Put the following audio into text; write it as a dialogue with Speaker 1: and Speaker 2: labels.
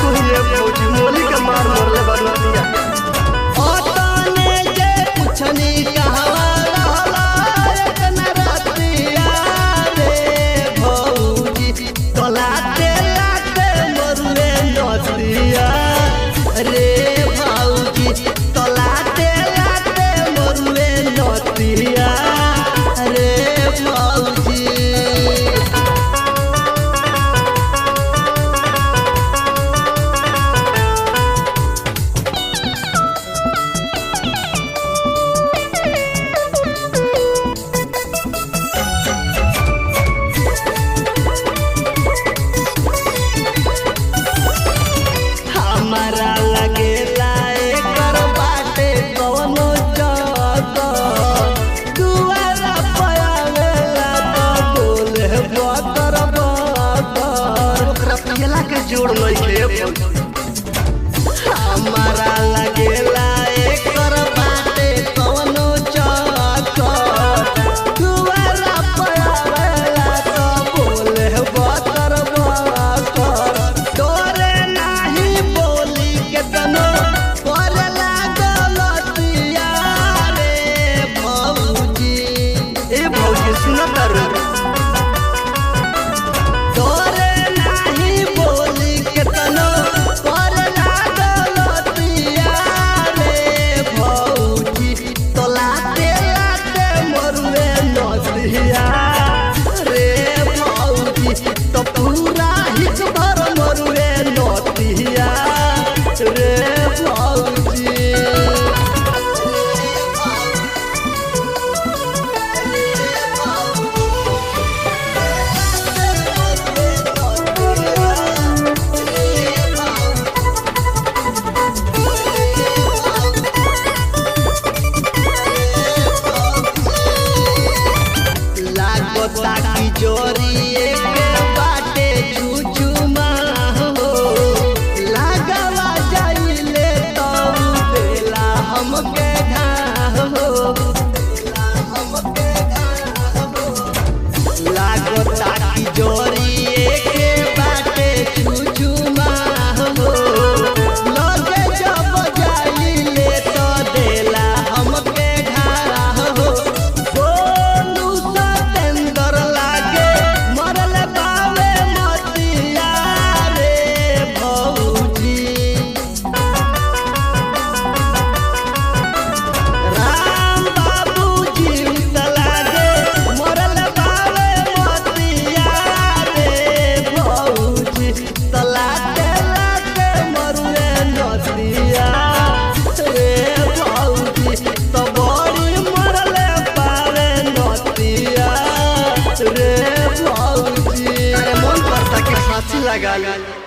Speaker 1: कोई फौजी मोली के मार मोरले बनतिया ओतने जे पुछनी कहवा रहला एक नरतिया रे भौजी तलाते लाते मोरले नतिया रे भौजी तलाते लाते मोरले नतिया रे भौजी। हमारा लगेला एकर बाटे कवनो जगह दुआरा पयावेला तो बोले बकर बकर ओकरा पियला के जोड़ लइके हमारा लगेला एकर बाटे कवनो जगह दुआरा पयावेला तो बोले बकर बकर तोरे नाही बोली के तनो करला गलतिया रे भौजी ए भौजी सुन तारू तोरे नाही बोली के तनो करला गलतिया रे भौजी तलाते लाते मरुए नदिया रे भौजी तो पूरा हित भर मरुए नदिया रे भौजी। लागता की जोरी एक बाटे चुचुमा हो लागवा जाइले तो देला हमके घाव हो लागता की जोरी एक बाटे चुचुमा हो लगे जब जाइले तो देला हमके घाव हो बोलू सतेंदर लागे मरल बावे मतिया रे भौजी राम बाबू जीवित लागे मरल बावे मतिया रे भौजी तलाते लाते मरुए नदिया रे भौजी तो बड़ी मरले बावे नदिया रे भौजी। अरे मन करता कि फांसी लगा ली।